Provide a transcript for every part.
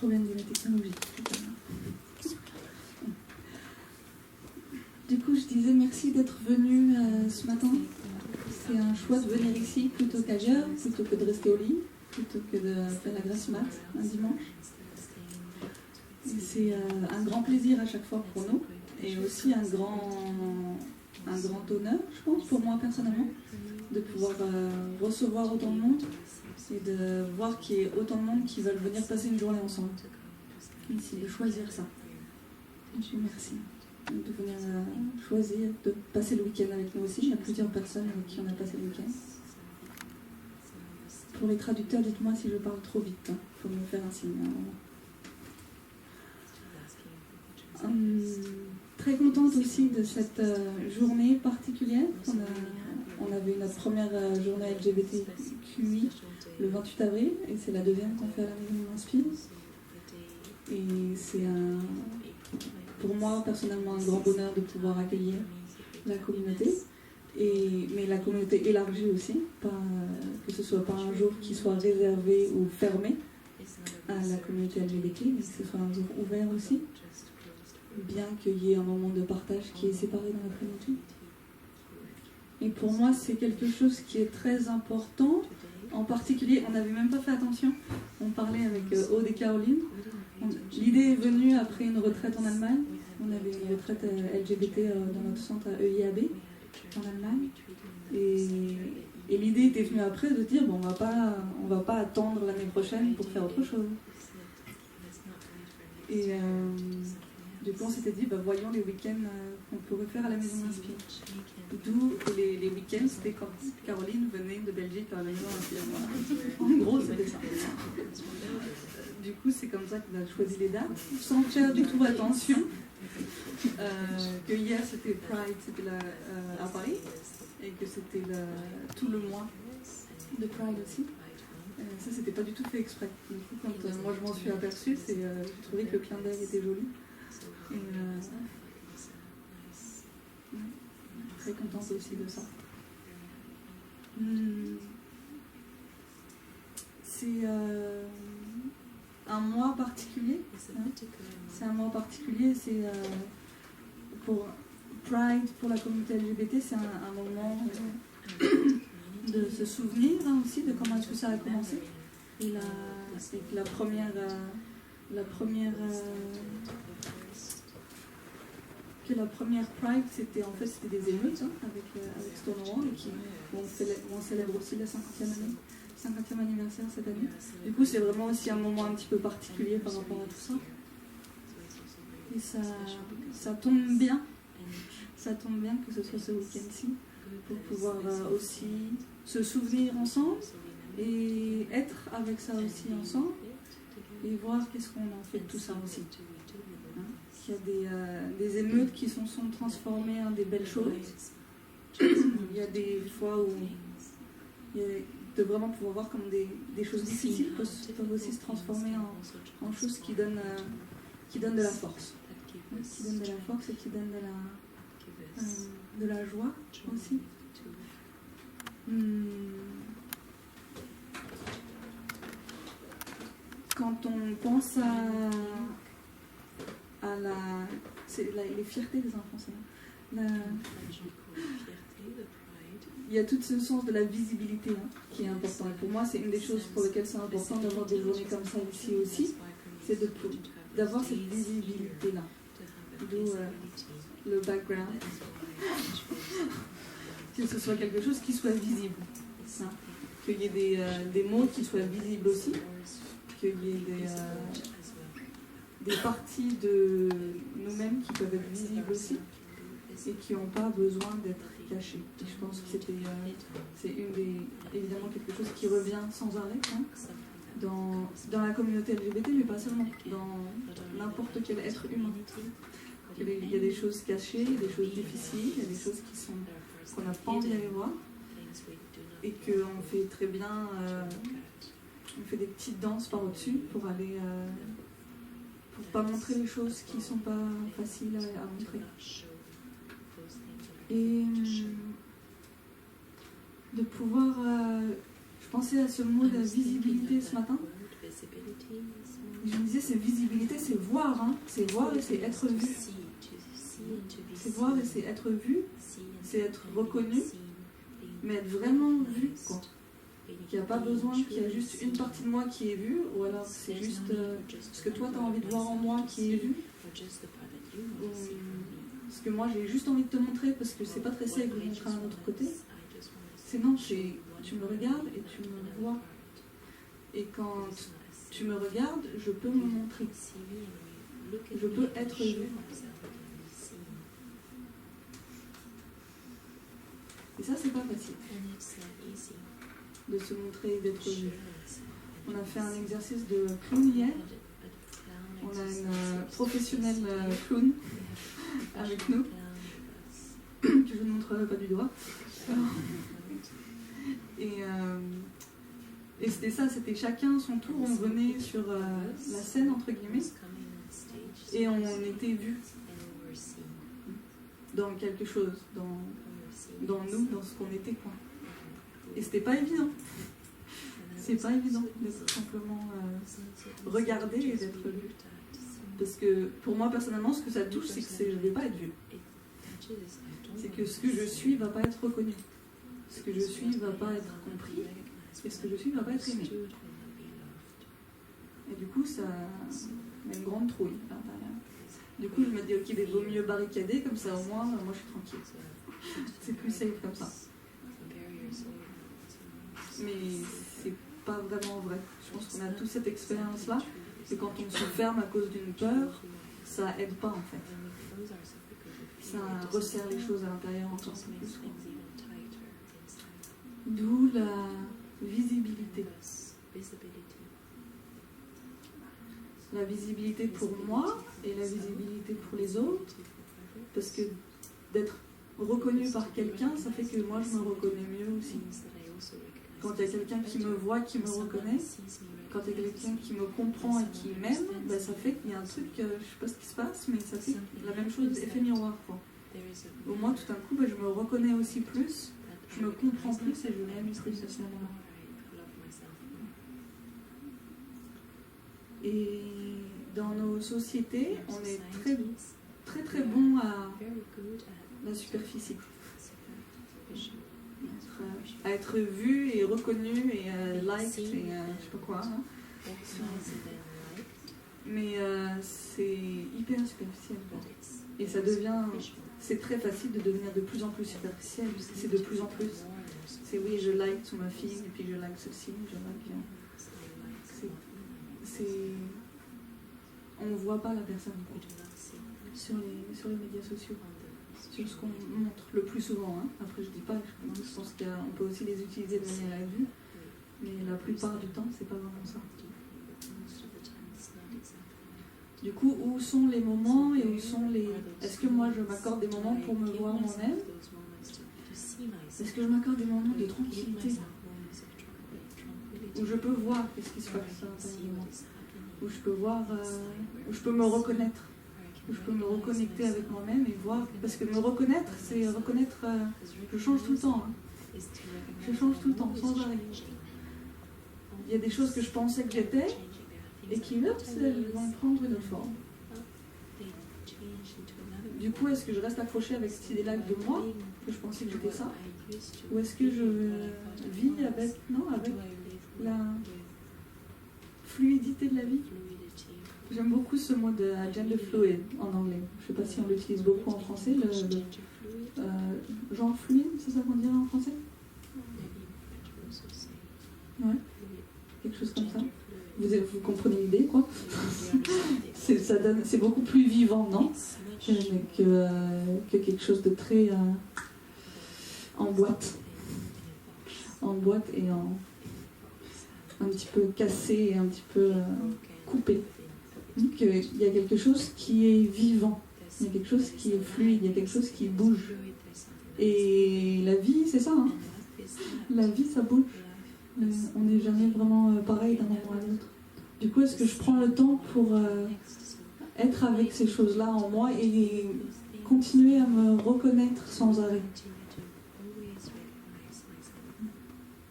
problème de la technologie. Du coup, je disais merci d'être venu ce matin. C'est un choix de venir ici plutôt qu'ailleurs, plutôt que de rester au lit, plutôt que de faire la grasse mat un dimanche. Et c'est un grand plaisir à chaque fois pour nous et aussi un grand honneur, je pense, pour moi personnellement, de pouvoir recevoir autant de monde et de voir qu'il y ait autant de monde qui veulent venir passer une journée ensemble. Ici, de choisir ça. Je vous remercie de venir choisir, de passer le week-end avec nous aussi. Il y a plusieurs personnes avec qui on a passé le week-end. Pour les traducteurs, dites-moi si je parle trop vite. Il faut me faire un signe. Très contente aussi de cette journée particulière. On avait notre première journée LGBTQI le 28 avril et c'est la deuxième qu'on fait à la Maison de l'Inspire. Et c'est pour moi personnellement un grand bonheur de pouvoir accueillir la communauté, mais la communauté élargie aussi, que ce soit pas un jour qui soit réservé ou fermé à la communauté LGBT, mais que ce soit un jour ouvert aussi, bien qu'il y ait un moment de partage qui est séparé dans l'après-midi. Et pour moi, c'est quelque chose qui est très important. En particulier, on n'avait même pas fait attention. On parlait avec Aude et Caroline. L'idée est venue après une retraite en Allemagne. On avait une retraite LGBT dans notre centre à EIAB en Allemagne. Et l'idée était venue après de dire bon, on va pas attendre l'année prochaine pour faire autre chose. Et du coup, on s'était dit, voyons les week-ends qu'on pourrait faire à la Maison d'Inspire. D'où les week-ends, c'était quand Caroline venait de Belgique à la Maison d'Inspire. Voilà. En gros, c'était ça. Du coup, c'est comme ça qu'on a choisi les dates, sans faire du tout attention. Que hier, c'était Pride, c'était à Paris, et que c'était tout le mois de Pride aussi. Ça, c'était pas du tout fait exprès. Du coup, quand moi je m'en suis aperçue, j'ai trouvé que le clin d'œil était joli. Et très contente aussi de ça. C'est un mois particulier. C'est un mois particulier. C'est pour Pride, pour la communauté LGBT, c'est un moment de se souvenir aussi de comment est-ce que ça a commencé. Et la première Pride, c'était des émeutes avec Stonewall et on célèbre aussi la 50e anniversaire cette année. Du coup, c'est vraiment aussi un moment un petit peu particulier par rapport à tout ça. Et ça tombe bien. Ça tombe bien que ce soit ce week-end-ci pour pouvoir aussi se souvenir ensemble et être avec ça aussi ensemble et voir qu'est-ce qu'on en fait de tout ça aussi. Il y a des émeutes qui sont transformées en des belles choses. Il y a des fois où de vraiment pouvoir voir comme des choses difficiles peuvent aussi se transformer en choses qui donnent de la force. Qui donnent de la force et qui donnent de la joie aussi. Quand on pense à les fiertés des enfants, c'est là. Il y a tout ce sens de la visibilité qui est important. Et pour moi, c'est une des choses pour lesquelles c'est important d'avoir des journées comme ça ici aussi, c'est d'avoir cette visibilité-là. D'où le background. Que ce soit quelque chose qui soit visible. Qu'il y ait des mots qui soient visibles aussi. Qu'il y ait des parties de nous-mêmes qui peuvent être visibles aussi et qui n'ont pas besoin d'être cachées. Et je pense que c'est évidemment quelque chose qui revient sans arrêt dans la communauté LGBT, mais pas seulement, dans n'importe quel être humain. Il y a des choses cachées, des choses difficiles, il y a des choses qu'on n'a pas envie d'aller voir et qu'on fait très bien, on fait des petites danses par au-dessus pour aller... pour pas montrer les choses qui sont pas faciles à montrer. Et de pouvoir... je pensais à ce mot de visibilité ce matin, je me disais, c'est visibilité, c'est voir, hein. C'est voir et c'est être vu. C'est voir et c'est être vu, c'est être reconnu, mais être vraiment vu, quoi. Qu'il n'y a pas besoin qu'il y a juste une partie de moi qui est vue, ou alors c'est juste ce que toi tu as envie de voir en moi qui est vu. Ou ce que moi j'ai juste envie de te montrer parce que c'est pas très safe de montrer à un autre côté. C'est non, tu me regardes et tu me vois. Et quand tu me regardes, je peux me montrer. Je peux être vu. Et ça, c'est pas facile de se montrer et d'être vu. On a fait un exercice de clown hier. On a une professionnelle clown avec nous, que je ne montrerai pas du doigt. Et c'était ça, c'était chacun son tour, on venait sur la scène, entre guillemets, et on était vus dans quelque chose, dans nous, dans ce qu'on était, quoi. Et c'était pas évident. C'est pas évident d'être simplement regardé et d'être vu. Parce que pour moi personnellement, ce que ça touche, c'est que je ne vais pas être vue. C'est que ce que je suis ne va pas être reconnu. Ce que je suis ne va pas être compris. Et ce que je suis ne va pas être aimé. Et du coup, ça a une grande trouille. Du coup, je me dis, ok, il vaut mieux barricader, comme ça au moins, moi je suis tranquille. C'est plus safe comme ça. Mais c'est pas vraiment vrai. Je pense qu'on a tous cette expérience-là, que quand on se ferme à cause d'une peur, ça aide pas en fait. Ça resserre les choses à l'intérieur encore plus. D'où la visibilité. La visibilité pour moi et la visibilité pour les autres, parce que d'être reconnu par quelqu'un, ça fait que moi je me reconnais mieux aussi. Quand il y a quelqu'un qui me voit, qui me reconnaît, quand il y a quelqu'un qui me comprend et qui m'aime, ben ça fait qu'il y a un truc, je ne sais pas ce qui se passe, mais ça fait la même chose, effet miroir, quoi. Au moins, tout d'un coup, ben, je me reconnais aussi plus, je me comprends plus et je m'aime plus à ce moment-là. Et dans nos sociétés, on est très très bon à la superficie. À être vu et reconnu et liked et je sais pas quoi. Hein. Mais c'est hyper superficiel. Et ça devient... C'est très facile de devenir de plus en plus superficiel. C'est de plus en plus. C'est oui, je like sous ma fille, et puis je like ceci, je like... On ne voit pas la personne sur les médias sociaux. Sur ce qu'on montre le plus souvent. Hein. Après, je dis pas, je pense qu'on peut aussi les utiliser de manière à vue, mais la plupart du temps, c'est pas vraiment ça. Du coup, où sont les moments et où sont les... Est-ce que moi, je m'accorde des moments pour me voir moi-même? Est-ce que je m'accorde des moments de tranquillité où je peux voir ce qui se passe à l'intérieur de moi, où je peux voir, où je peux me reconnaître, où je peux me reconnecter avec moi-même et voir, parce que me reconnaître, c'est reconnaître, je change tout le temps, hein. Je change tout le temps, sans arrêt. Il y a des choses que je pensais que j'étais, et qui, elles vont prendre une autre forme. Du coup, est-ce que je reste accrochée avec cette idée-là de moi, que je pensais que j'étais ça, ou est-ce que je vis avec la fluidité de la vie? J'aime beaucoup ce mot de gender fluid en anglais. Je ne sais pas si on l'utilise beaucoup en français. Genre fluide, c'est ça qu'on dirait en français? Ouais, quelque chose comme ça. Vous comprenez l'idée, quoi. C'est beaucoup plus vivant, non? Que quelque chose de très en boîte. En boîte et un petit peu cassé et un petit peu coupé. Donc il y a quelque chose qui est vivant, il y a quelque chose qui est fluide, il y a quelque chose qui bouge. Et la vie, c'est ça, hein. La vie, ça bouge. On n'est jamais vraiment pareil d'un moment à l'autre. Du coup, est-ce que je prends le temps pour être avec ces choses-là en moi et continuer à me reconnaître sans arrêt?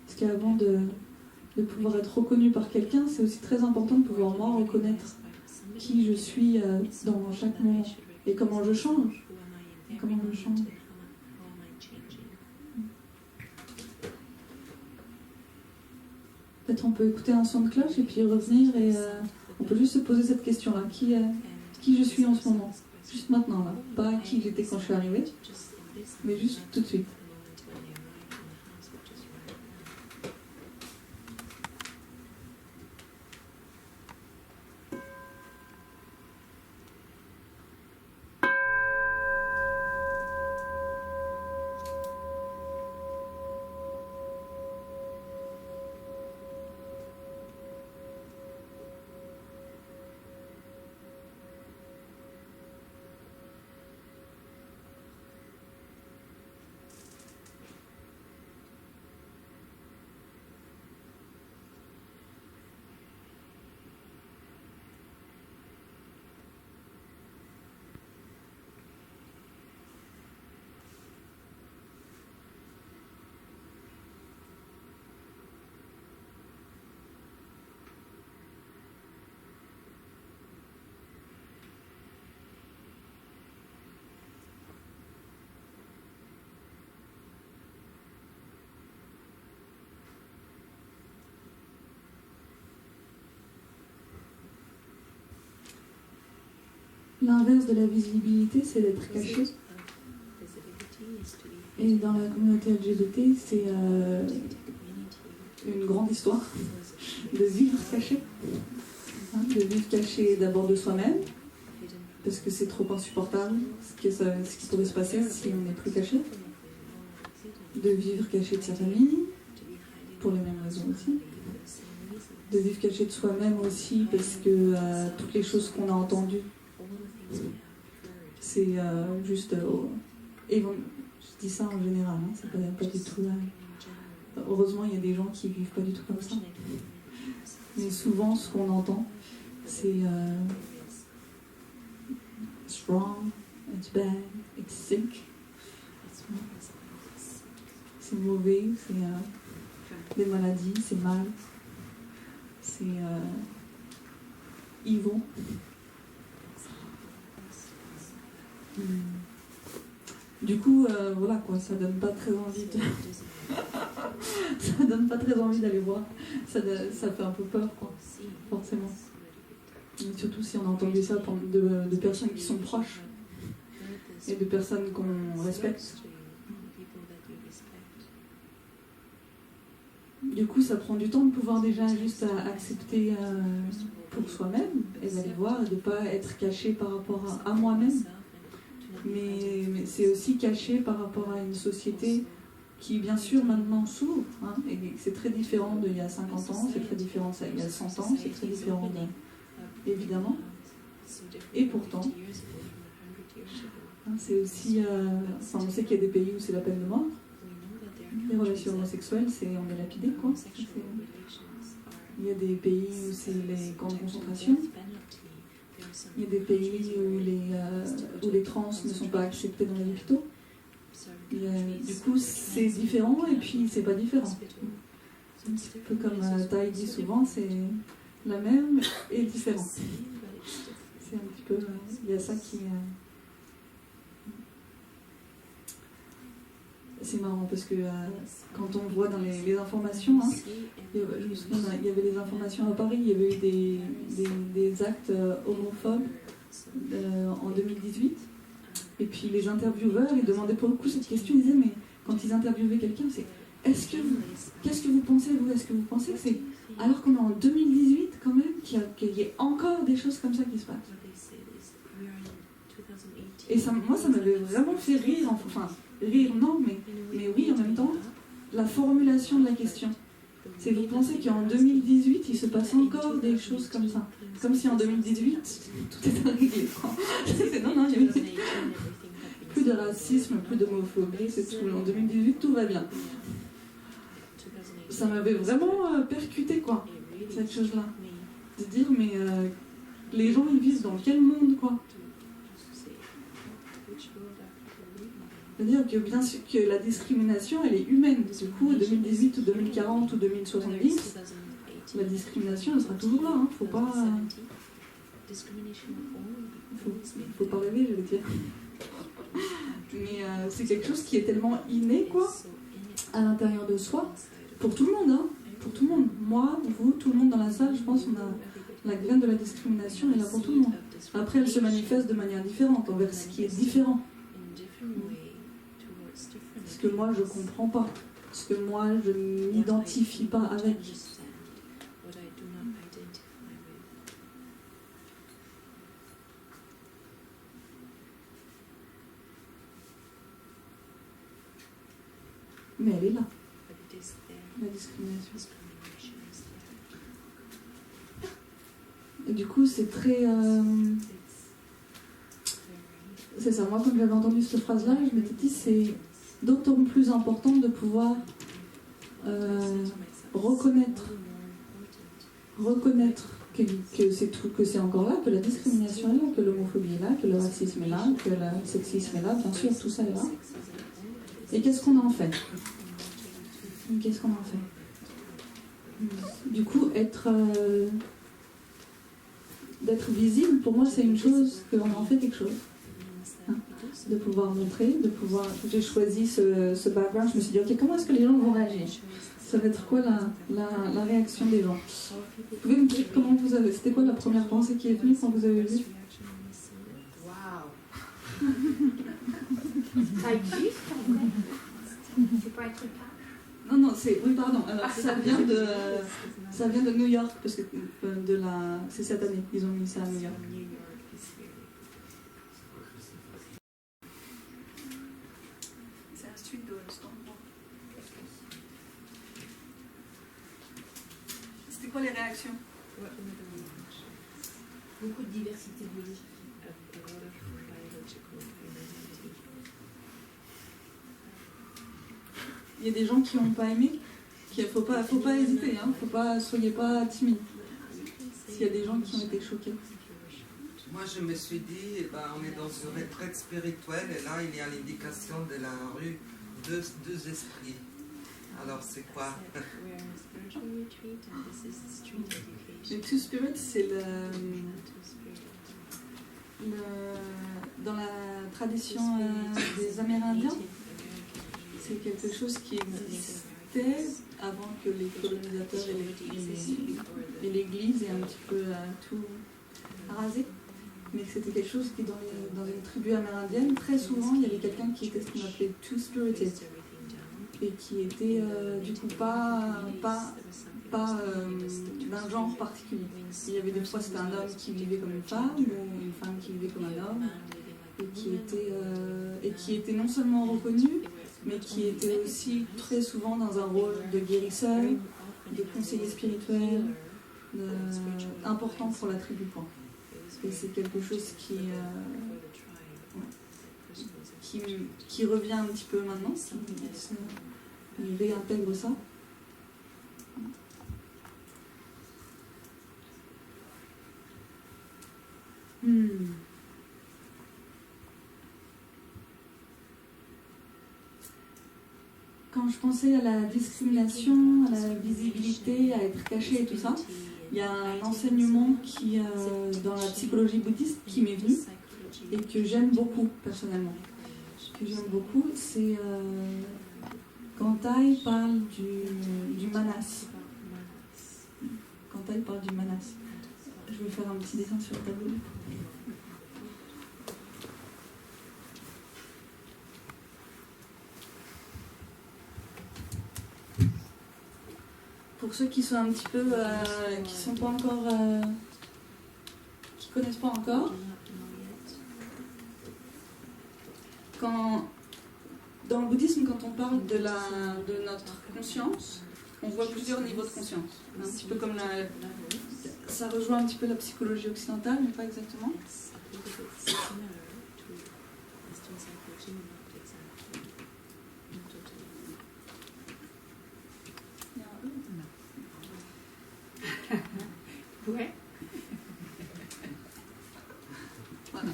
Parce qu'avant de de pouvoir être reconnu par quelqu'un, c'est aussi très important de pouvoir moi reconnaître qui je suis dans chaque moment et comment je change. Comment je change. Peut-être on peut écouter un son de cloche et puis revenir et on peut juste se poser cette question-là. Qui je suis en ce moment? Juste maintenant, là. Pas qui j'étais quand je suis arrivée, mais juste tout de suite. L'inverse de la visibilité, c'est d'être caché. Et dans la communauté LGBT, c'est une grande histoire de vivre caché. De vivre caché d'abord de soi-même, parce que c'est trop insupportable ce qui pourrait se passer si on n'est plus caché. De vivre caché de sa famille, pour les mêmes raisons aussi. De vivre caché de soi-même aussi, parce que toutes les choses qu'on a entendues, c'est juste... et bon, je dis ça en général, hein, c'est pas du tout... heureusement, il y a des gens qui vivent pas du tout comme ça. Mais souvent, ce qu'on entend, c'est... it's wrong, it's bad, it's sick. C'est mauvais, c'est des maladies, c'est mal, c'est evil. Du coup, voilà quoi, ça donne pas très envie de... ça donne pas très envie d'aller voir. Ça fait un peu peur, quoi, forcément. Et surtout si on a entendu ça de personnes qui sont proches et de personnes qu'on respecte. Du coup, ça prend du temps de pouvoir déjà juste accepter pour soi-même et d'aller voir et de ne pas être caché par rapport à moi-même. Mais c'est aussi caché par rapport à une société qui, bien sûr, maintenant s'ouvre. Hein, et c'est très différent d'il y a 50 ans, c'est très différent d'il y a 100 ans, c'est très différent, évidemment. Et pourtant, hein, c'est aussi... on sait qu'il y a des pays où c'est la peine de mort. Les relations homosexuelles, on est lapidé, quoi. Il y a des pays où c'est les camps de concentration. Il y a des pays où les trans ne sont pas acceptés dans les hôpitaux. Du coup, c'est différent et puis c'est pas différent. Un petit peu comme Taï dit souvent, c'est la même et différent. C'est un petit peu... il y a ça qui... C'est marrant parce que quand on voit dans les informations, hein, je me souviens, il y avait des informations à Paris, il y avait eu des actes homophobes en 2018. Et puis les intervieweurs, ils demandaient pour le coup cette question, ils disaient, mais quand ils interviewaient quelqu'un, c'est qu'est-ce que vous pensez, vous? Est-ce que vous pensez que c'est... Alors qu'on est en 2018 quand même, qu'il y ait encore des choses comme ça qui se passent. Et ça, moi, ça m'avait vraiment fait rire, enfin, rire non, mais oui, en même temps, la formulation de la question. C'est vous pensez qu'en 2018, il se passe encore des choses comme ça. Comme si en 2018, tout était réglé. Non, il y avait plus de racisme, plus d'homophobie, c'est tout. En 2018, tout va bien. Ça m'avait vraiment percuté, quoi, cette chose-là. De dire, mais les gens, ils vivent dans quel monde, quoi? C'est-à-dire que bien sûr que la discrimination, elle est humaine. Du coup, 2018 ou 2040 ou 2070, la discrimination, elle sera toujours là. Hein. Faut pas rêver, je veux dire. Mais c'est quelque chose qui est tellement inné, quoi, à l'intérieur de soi, pour tout le monde, hein. Pour tout le monde. Moi, vous, tout le monde dans la salle, je pense qu'on a la graine de la discrimination est là pour tout le monde. Après, elle se manifeste de manière différente, envers ce qui est différent. Ce que moi, je comprends pas. Ce que moi, je n'identifie pas avec. Mais elle est là, la discrimination. Et du coup, c'est très... C'est ça, moi, quand j'avais entendu cette phrase-là, je m'étais dit, c'est d'autant plus important de pouvoir reconnaître que c'est tout, que c'est encore là, que la discrimination est là, que l'homophobie est là, que le racisme est là, que le sexisme est là, bien sûr, tout ça est là. Et qu'est-ce qu'on en fait? Qu'est-ce qu'on en fait? Du coup, d'être visible, pour moi, c'est une chose, qu'on en fait quelque chose. Hein, de pouvoir montrer, de pouvoir... J'ai choisi ce background, je me suis dit, ok, comment est-ce que les gens vont réagir? Ça va être quoi la réaction des gens? Vous pouvez me dire comment vous avez... C'était quoi la première pensée qui est venue quand vous avez vu? Waouh. Ça existe en fait? C'est pas un truc là? Non, c'est... Oui, pardon. Alors, ça vient de New York, parce que c'est cette année, ils ont mis ça à New York. C'est un suite de Stonewall. C'était quoi les réactions? Beaucoup de diversité biologique. Il y a des gens qui n'ont pas aimé. Il ne faut pas hésiter, hein. Soyez pas timide. S'il y a des gens qui ont été choqués. Moi, je me suis dit, on est dans une retraite spirituelle et là, il y a l'indication de la rue deux esprits. Alors, c'est quoi? Le Two Spirits, c'est dans la tradition des Amérindiens, c'est quelque chose qui existait avant que les colonisateurs et l'Église aient un petit peu tout rasé. Mais c'était quelque chose qui, dans une tribu amérindienne, très souvent, il y avait quelqu'un qui était ce qu'on appelait two-spirited. Et qui était du coup pas d'un genre particulier. Il y avait des fois c'était un homme qui vivait comme une femme ou une femme qui vivait comme un homme et qui était non seulement reconnu mais qui était aussi très souvent dans un rôle de guérisseur, de conseiller spirituel, important pour la tribu. Et c'est quelque chose qui revient un petit peu maintenant, il réintègre ça. Quand je pensais à la discrimination, à la visibilité, à être caché et tout ça, il y a un enseignement dans la psychologie bouddhiste qui m'est venu et que j'aime beaucoup personnellement. C'est quand Kantai parle du manas. Kantai parle du manas. Je vais faire un petit dessin sur le tableau. Pour ceux qui sont un petit peu, qui sont pas encore, qui connaissent pas encore, dans le bouddhisme, quand on parle de notre conscience, on voit plusieurs niveaux de conscience. Un petit peu comme ça rejoint un petit peu la psychologie occidentale, mais pas exactement. Ouais. Voilà.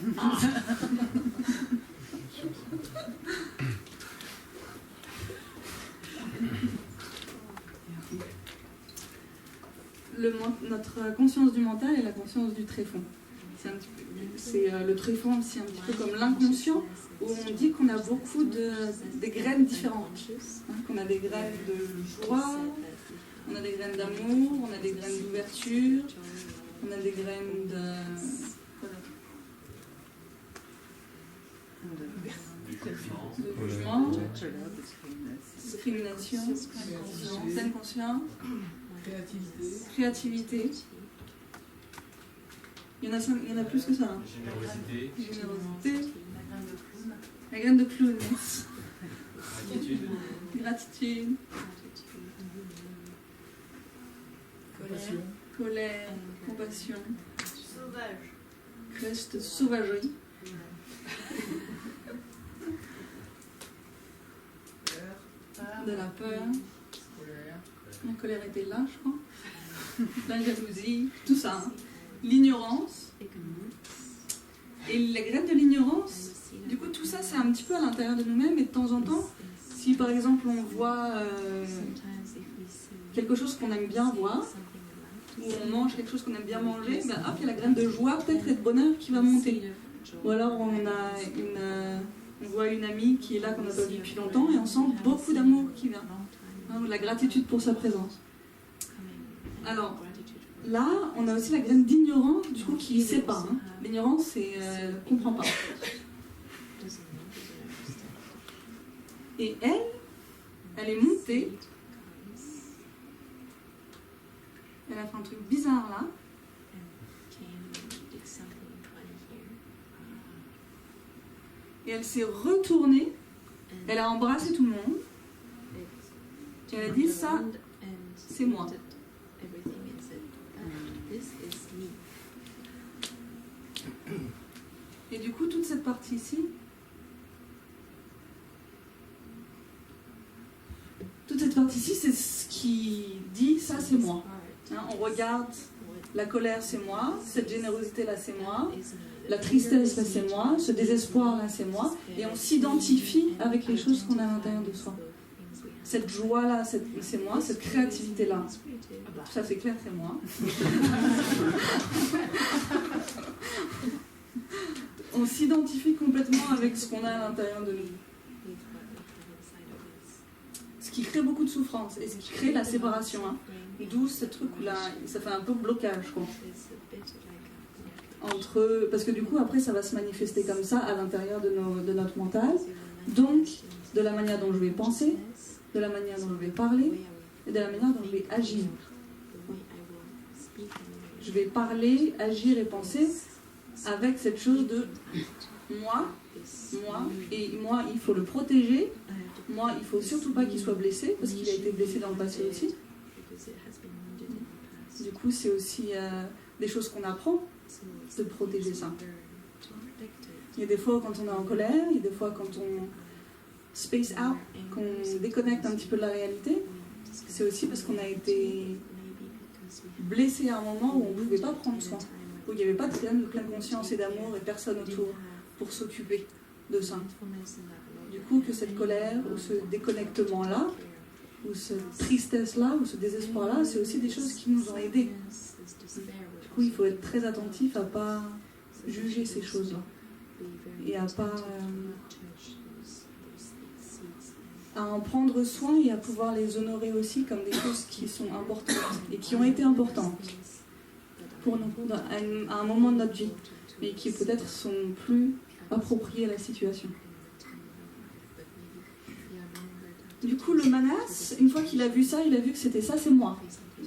notre conscience du mental et la conscience du tréfonds. Le tréfonds, c'est un petit peu comme l'inconscient, où on dit qu'on a beaucoup des graines différentes. Hein, qu'on a des graines de joie, on a des graines d'amour, on a des graines d'ouverture, on a des graines de jugement, discrimination, pleine conscience, créativité. Il y en a plus que ça. Hein. Générosité. La graine de clown. Gratitude. Colère. Compassion. Reste sauvagerie. De la peur. La colère était là, je crois. La jalousie, tout ça. Hein. L'ignorance. Et les graines de l'ignorance, du coup, tout ça, c'est un petit peu à l'intérieur de nous-mêmes. Et de temps en temps, si par exemple on voit quelque chose qu'on aime bien voir, ou on mange quelque chose qu'on aime bien manger, ben hop, il y a la graine de joie peut-être et de bonheur qui va monter. Ou alors on voit une amie qui est là qu'on n'a pas vue depuis longtemps et on sent beaucoup d'amour qui vient. Hein, de la gratitude pour sa présence. Alors, là, on a aussi la graine d'ignorance, du coup, qui ne sait pas. Hein. L'ignorance, c'est ne comprend pas. Et elle est montée. Elle a fait un truc bizarre là. Et elle s'est retournée. Elle a embrassé tout le monde. Et elle a dit, ça, c'est moi. Et du coup, toute cette partie ici, c'est ce qui dit, ça c'est moi. Hein, on regarde, la colère c'est moi, cette générosité là c'est moi, la tristesse là c'est moi, ce désespoir là c'est moi, et on s'identifie avec les choses qu'on a à l'intérieur de soi. Cette joie là c'est moi, cette créativité là, ça c'est clair, c'est moi. On s'identifie complètement avec ce qu'on a à l'intérieur de nous. Ce qui crée beaucoup de souffrance et ce qui crée la séparation. Hein. D'où ce truc où là, ça fait un peu blocage. Quoi. Parce que du coup, après, ça va se manifester comme ça à l'intérieur de notre mental. Donc, de la manière dont je vais penser, de la manière dont je vais parler et de la manière dont je vais agir. Je vais parler, agir et penser avec cette chose de moi, et moi, il faut le protéger. Moi, il ne faut surtout pas qu'il soit blessé, parce qu'il a été blessé dans le passé aussi. Du coup, c'est aussi des choses qu'on apprend, de protéger ça. Il y a des fois quand on est en colère, il y a des fois quand on space out, qu'on déconnecte un petit peu de la réalité. C'est aussi parce qu'on a été blessé à un moment où on ne pouvait pas prendre soin, où il n'y avait pas de pleine conscience et d'amour et personne autour pour s'occuper de ça. Du coup, que cette colère ou ce déconnectement-là, ou cette tristesse-là, ou ce désespoir-là, c'est aussi des choses qui nous ont aidés. Du coup, il faut être très attentif à ne pas juger ces choses-là. Et à en prendre soin et à pouvoir les honorer aussi comme des choses qui sont importantes et qui ont été importantes pour nous à un moment de notre vie, mais qui peut-être sont plus appropriées à la situation. Du coup, le manas, une fois qu'il a vu ça, il a vu que c'était ça, c'est moi.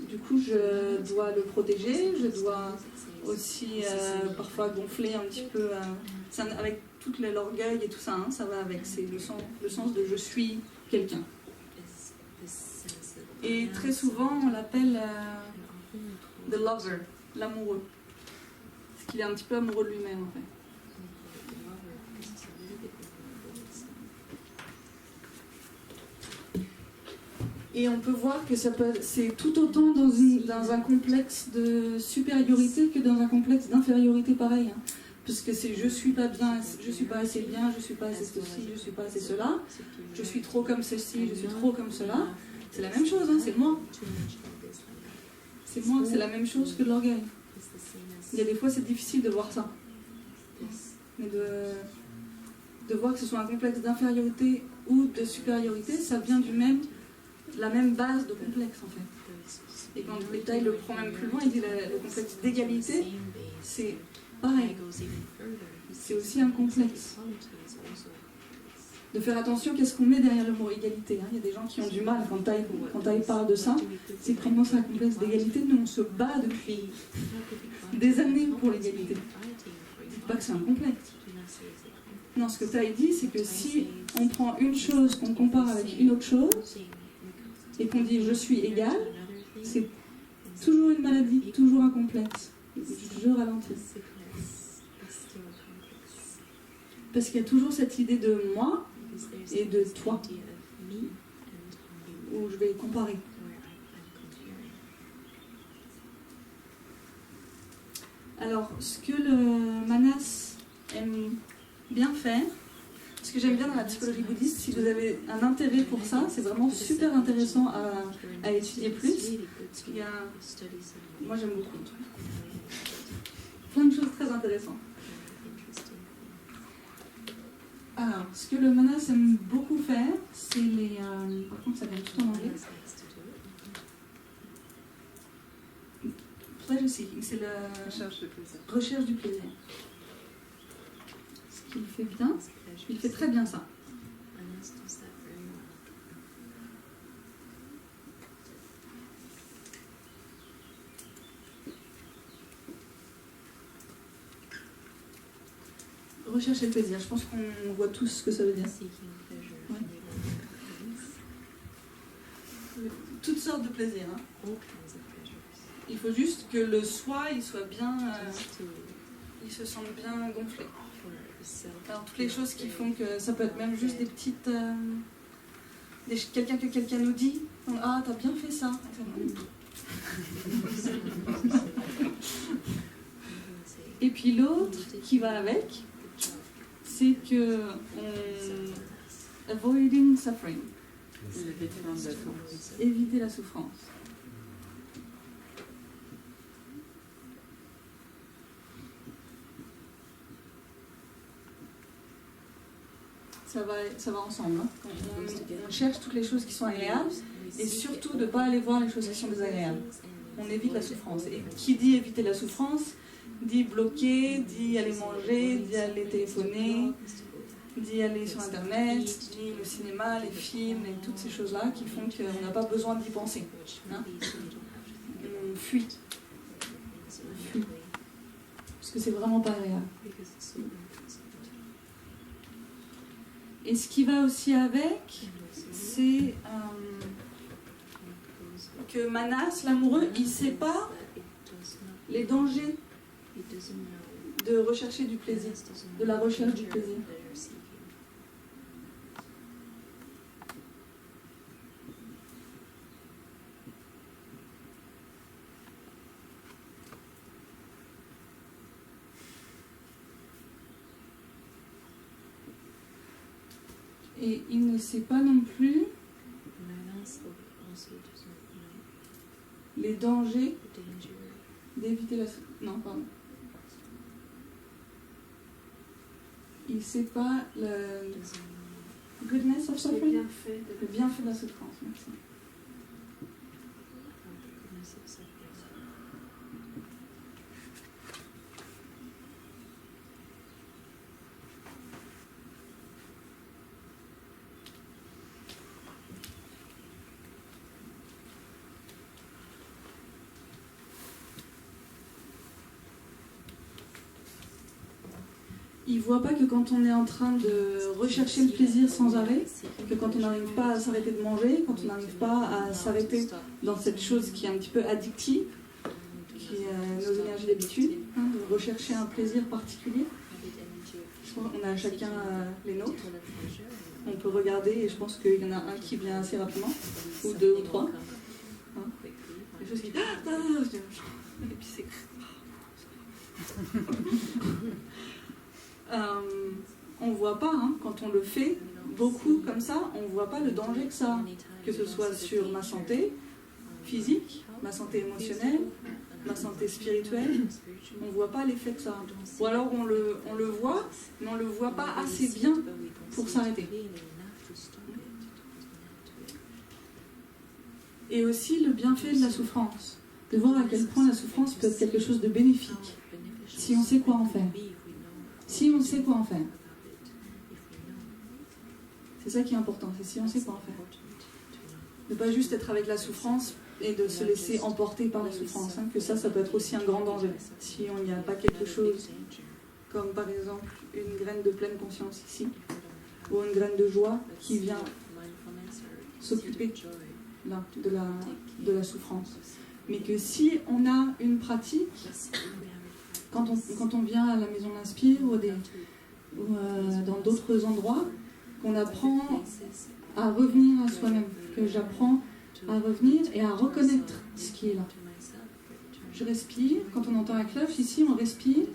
Du coup, je dois le protéger, je dois aussi parfois gonfler un petit peu, avec tout l'orgueil et tout ça, hein, ça va avec, c'est le sens de je suis quelqu'un. Et très souvent, on l'appelle the lover, l'amoureux. Parce qu'il est un petit peu amoureux de lui-même, en fait. Et on peut voir que c'est tout autant dans un complexe de supériorité que dans un complexe d'infériorité pareil. Hein. Parce que c'est je suis pas bien, je suis pas assez bien, je suis pas assez ceci, je suis pas assez cela, je suis trop comme ceci, je suis trop comme cela. C'est la même chose, hein, c'est moi. c'est la même chose que l'orgueil. Il y a des fois, c'est difficile de voir ça. Mais de voir que ce soit un complexe d'infériorité ou de supériorité, ça vient la même base de complexe, en fait. Et quand Betaille le prend même plus loin, il dit le complexe d'égalité, c'est pareil. C'est aussi un complexe. De faire attention, qu'est-ce qu'on met derrière le mot égalité, hein. Il y a des gens qui ont du mal, quand Taï parle de ça, c'est vraiment ça, un complexe d'égalité. Nous, on se bat depuis des années pour l'égalité. Dites pas que c'est un complexe. Non, ce que Taï dit, c'est que si on prend une chose qu'on compare avec une autre chose, et qu'on dit je suis égal, c'est toujours une maladie, toujours un complexe. Je ralentis. Parce qu'il y a toujours cette idée de moi et de toi, où je vais comparer. Alors, ce que le Manas aime bien faire, ce que j'aime bien dans la psychologie bouddhiste, si vous avez un intérêt pour ça, c'est vraiment super intéressant à étudier plus. Parce qu'il y a... Moi, j'aime beaucoup. Plein de choses très intéressantes. Alors, ce que le Manas aime beaucoup faire, c'est les... par contre, ça vient tout en anglais. Pleasure seeking, c'est la recherche du plaisir. Ce qu'il fait bien, il fait très bien ça. Rechercher le plaisir, je pense qu'on voit tous ce que ça veut dire. Ouais. Toutes sortes de plaisirs. Hein. Il faut juste que le soi, il soit bien, il se sente bien gonflé. Alors toutes les choses qui font que ça peut être même juste des petites, quelqu'un nous dit, ah t'as bien fait ça. Et puis l'autre qui va avec, c'est que avoiding suffering, éviter la souffrance. Ça va ensemble. Hein. On cherche toutes les choses qui sont agréables et surtout de ne pas aller voir les choses qui sont désagréables. On évite la souffrance. Et qui dit éviter la souffrance, dit bloquer, dit aller manger, dit aller téléphoner, dit aller sur Internet, dit le cinéma, les films et toutes ces choses-là qui font qu'on n'a pas besoin d'y penser. Hein. On fuit. Parce que c'est vraiment pas agréable. Et ce qui va aussi avec, c'est que Manas, l'amoureux, il ne sait pas les dangers de rechercher du plaisir, de la recherche du plaisir. Et il ne sait pas non plus les dangers d'éviter la... Non, pardon. Il ne sait pas le goodness of suffering, le bienfait de la souffrance. Merci. Il ne voit pas que quand on est en train de rechercher le plaisir sans arrêt, que quand on n'arrive pas à s'arrêter de manger, quand on n'arrive pas à s'arrêter dans cette chose qui est un petit peu addictive, qui est nos énergies d'habitude, hein, de rechercher un plaisir particulier. Je pense qu'on a chacun les nôtres. On peut regarder et je pense qu'il y en a un qui vient assez rapidement, ou deux ou trois. Hein, des choses qui... Et puis c'est... on ne voit pas, hein, quand on le fait beaucoup comme ça, on ne voit pas le danger que ça a, que ce soit sur ma santé physique, ma santé émotionnelle, ma santé spirituelle, on ne voit pas l'effet de ça. Ou alors on le voit, mais on ne le voit pas assez bien pour s'arrêter. Et aussi le bienfait de la souffrance, de voir à quel point la souffrance peut être quelque chose de bénéfique, si on sait quoi en faire. Si on sait quoi en faire. C'est ça qui est important, c'est si on sait quoi en faire. Ne pas juste être avec la souffrance et de se laisser emporter par la souffrance, hein, que ça peut être aussi un grand danger. Si on n'y a pas quelque chose, comme par exemple une graine de pleine conscience ici, ou une graine de joie qui vient s'occuper là, de la souffrance. Mais que si on a une pratique, quand on vient à la maison d'Inspire ou dans d'autres endroits, qu'on apprend à revenir à soi-même, que j'apprends à revenir et à reconnaître ce qui est là. Je respire, quand on entend la cloche, ici on respire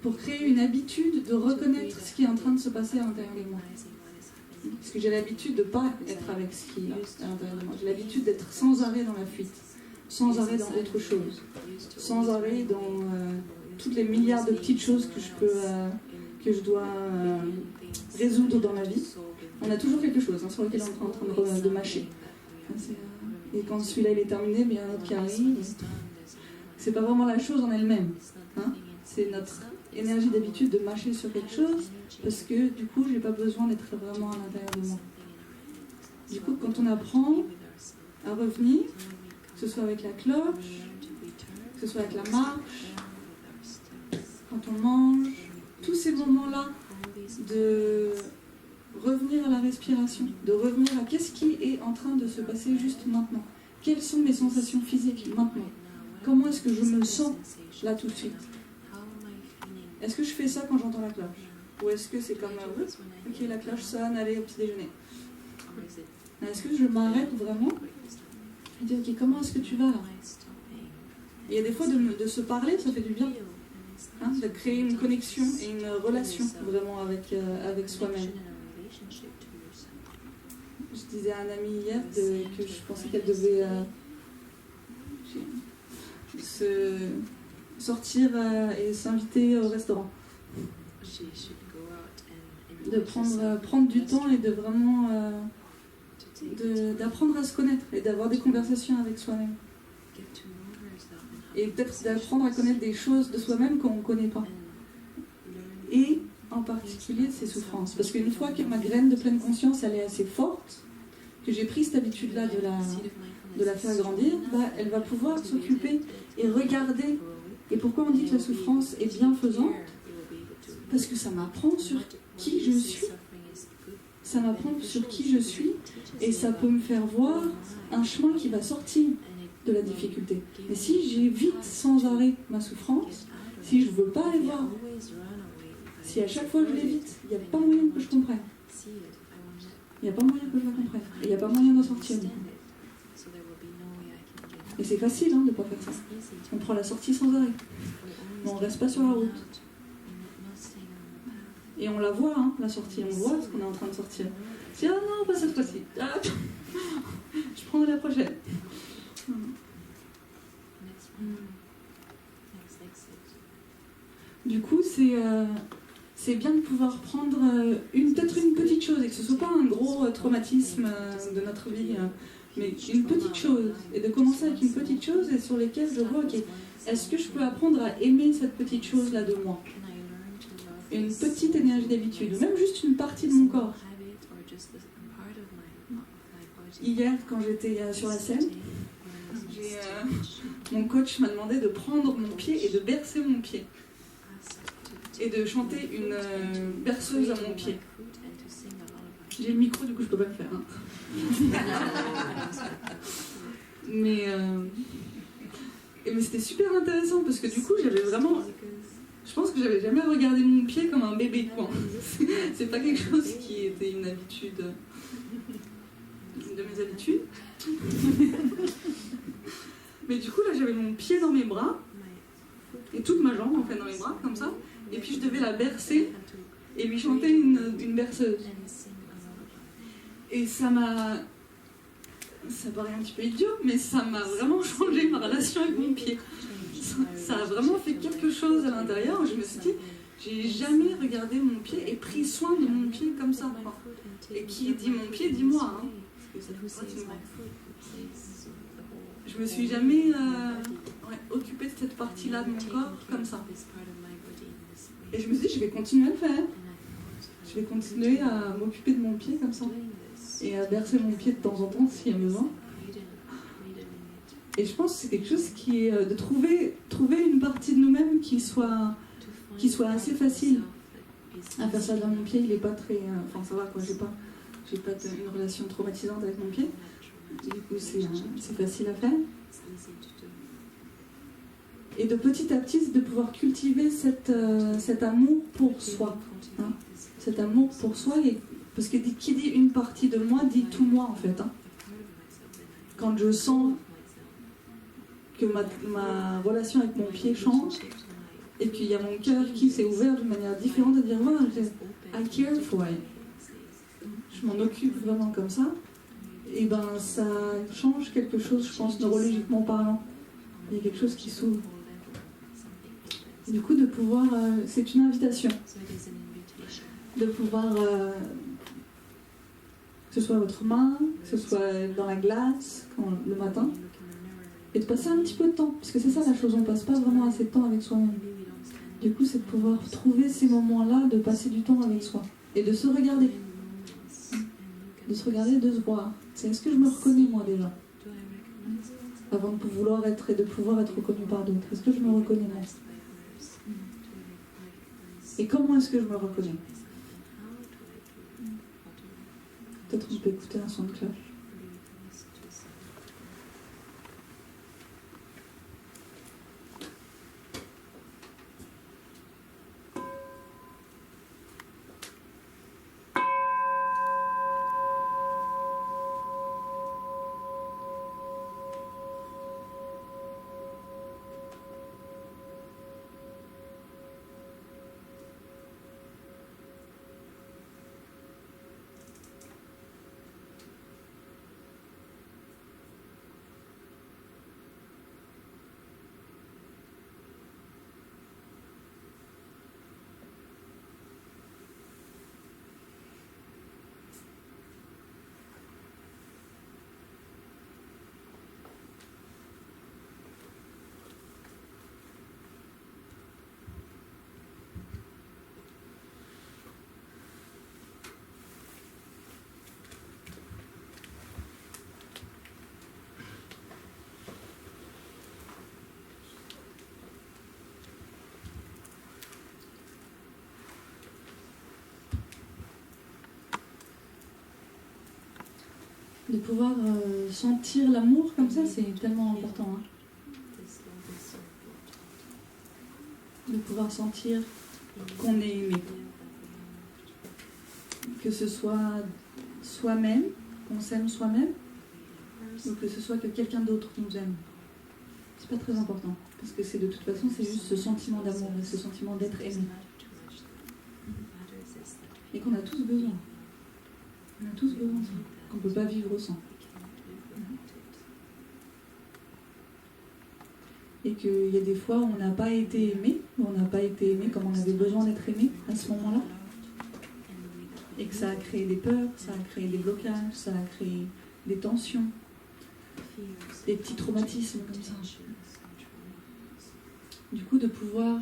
pour créer une habitude de reconnaître ce qui est en train de se passer à l'intérieur de moi. Parce que j'ai l'habitude de ne pas être avec ce qui est là à l'intérieur de moi. J'ai l'habitude d'être sans arrêt dans la fuite, sans arrêt dans autre chose, sans arrêt dans toutes les milliards de petites choses que je dois résoudre dans ma vie. On a toujours quelque chose sur lequel on est en train de mâcher. Et quand celui-là il est terminé, il y a un autre qui arrive. C'est pas vraiment la chose en elle-même. Hein. C'est notre énergie d'habitude de mâcher sur quelque chose, parce que du coup, j'ai pas besoin d'être vraiment à l'intérieur de moi. Du coup, quand on apprend à revenir, que ce soit avec la cloche, que ce soit avec la marche, quand on mange, tous ces moments-là de revenir à la respiration, de revenir à qu'est-ce qui est en train de se passer juste maintenant. Quelles sont mes sensations physiques maintenant? Comment est-ce que je me sens là tout de suite? Est-ce que je fais ça quand j'entends la cloche? Ou est-ce que c'est comme, ok, la cloche sonne, allez au petit déjeuner? Est-ce que je m'arrête vraiment et dire, ok, comment est-ce que tu vas là? Il y a des fois de se parler, ça fait du bien. Hein, de créer une connexion et une relation vraiment avec soi-même. Je disais à un ami hier que je pensais qu'elle devait sortir et s'inviter au restaurant. De prendre du temps et de vraiment d'apprendre à se connaître et d'avoir des conversations avec soi-même. Et peut-être d'apprendre à connaître des choses de soi-même qu'on ne connaît pas. Et en particulier ses souffrances. Parce qu'une fois que ma graine de pleine conscience elle est assez forte, que j'ai pris cette habitude-là de la faire grandir, elle va pouvoir s'occuper et regarder. Et pourquoi on dit que la souffrance est bienfaisante? Parce que ça m'apprend sur qui je suis. Ça m'apprend sur qui je suis et ça peut me faire voir un chemin qui va sortir de la difficulté. Mais si j'évite sans arrêt ma souffrance, si je ne veux pas aller voir, si à chaque fois je l'évite, il n'y a pas moyen que je comprenne. Il n'y a pas moyen que je la comprenne. Et il n'y a pas moyen d'en sortir. Et c'est facile de ne pas faire ça. On prend la sortie sans arrêt. Mais on ne reste pas sur la route. Et on la voit, la sortie. On voit ce qu'on est en train de sortir. C'est ah non, pas cette fois-ci. Ah, je prendrai la prochaine. Du coup, c'est bien de pouvoir prendre peut-être une petite chose et que ce ne soit pas un gros traumatisme de notre vie, mais une petite chose. Et de commencer avec une petite chose et sur lesquelles je vois, ok, est-ce que je peux apprendre à aimer cette petite chose-là de moi? Une petite énergie d'habitude, ou même juste une partie de mon corps. Hier, quand j'étais sur la scène, mon coach m'a demandé de prendre mon pied et de bercer mon pied. Et de chanter une berceuse à mon pied. J'ai le micro, du coup je peux pas le faire. Mais c'était super intéressant parce que du coup j'avais vraiment... Je pense que j'avais jamais regardé mon pied comme un bébé, quoi. C'est pas quelque chose qui était une habitude de mes habitudes. Mais du coup là j'avais mon pied dans mes bras et toute ma jambe en fait dans mes bras comme ça. Et puis je devais la bercer et lui chanter une berceuse. Et ça m'a ça paraît un petit peu idiot, mais ça m'a vraiment changé ma relation avec mon pied. Ça a vraiment fait quelque chose à l'intérieur. Je me suis dit, j'ai jamais regardé mon pied et pris soin de mon pied comme ça. Quoi. Et qui dit mon pied, dit moi. Hein, parce que ça fait pratiquement. Je me suis jamais occupée de cette partie-là de mon corps comme ça. Et je me suis dit, je vais continuer à le faire. Je vais continuer à m'occuper de mon pied comme ça. Et à bercer mon pied de temps en temps s'il y a besoin. Et je pense que c'est quelque chose qui est de trouver une partie de nous-mêmes qui soit assez facile à faire ça. Là, mon pied, il est pas très... Enfin, ça va, quoi, j'ai pas une relation traumatisante avec mon pied. Du coup, c'est facile à faire. Et de petit à petit, de pouvoir cultiver cet amour pour soi. Hein, cet amour pour soi, parce que qui dit une partie de moi, dit tout moi, en fait. Hein. Quand je sens que ma relation avec mon pied change, et qu'il y a mon cœur qui s'est ouvert d'une manière différente, de dire, voilà, I care for it. Je m'en occupe vraiment comme ça, et ben ça change quelque chose, je pense, neurologiquement parlant. Il y a quelque chose qui s'ouvre. Du coup, de pouvoir, c'est une invitation, de pouvoir, que ce soit votre main, que ce soit dans la glace, le matin, et de passer un petit peu de temps, parce que c'est ça la chose, on passe pas vraiment assez de temps avec soi-même. Du coup, c'est de pouvoir trouver ces moments-là, de passer du temps avec soi, et de se regarder. De se regarder, de se voir. C'est est-ce que je me reconnais moi déjà? Avant de vouloir être et de pouvoir être reconnu par d'autres. Est-ce que je me reconnais moi? Et comment est-ce que je me reconnais? Peut-être on peut écouter un son de cloche. De pouvoir sentir l'amour comme ça, c'est tellement important. Hein. De pouvoir sentir qu'on est aimé. Que ce soit soi-même, qu'on s'aime soi-même, ou que ce soit que quelqu'un d'autre nous aime. C'est pas très important, parce que c'est de toute façon, c'est juste ce sentiment d'amour, ce sentiment d'être aimé. Et qu'on a tous besoin. On a tous besoin de ça. Qu'on ne peut pas vivre sans. Et qu'il y a des fois où on n'a pas été aimé, comme on avait besoin d'être aimé à ce moment-là. Et que ça a créé des peurs, ça a créé des blocages, ça a créé des tensions, des petits traumatismes comme ça. Du coup, de pouvoir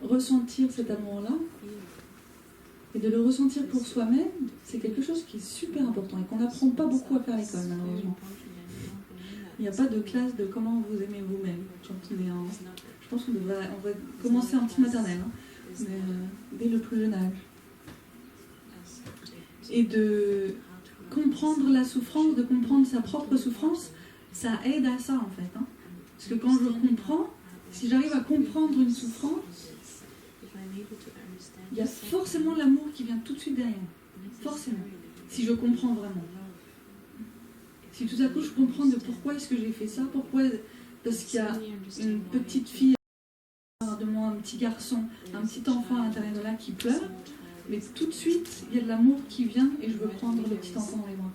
ressentir cet amour-là, et de le ressentir pour soi-même, c'est quelque chose qui est super important et qu'on n'apprend pas beaucoup à faire à l'école, malheureusement. Il n'y a pas de classe de comment vous aimez vous-même. Je pense qu'on devrait commencer en petite maternelle, hein, mais, dès le plus jeune âge. Et de comprendre la souffrance, de comprendre sa propre souffrance, ça aide à ça en fait. Hein. Parce que quand je comprends, si j'arrive à comprendre une souffrance, il y a forcément l'amour qui vient tout de suite derrière. Forcément. Si je comprends vraiment. Si tout à coup je comprends de pourquoi est-ce que j'ai fait ça, parce qu'il y a une petite fille de moi, un petit garçon, un petit enfant à l'intérieur de là qui pleure, mais tout de suite il y a de l'amour qui vient et je veux prendre le petit enfant dans les bras.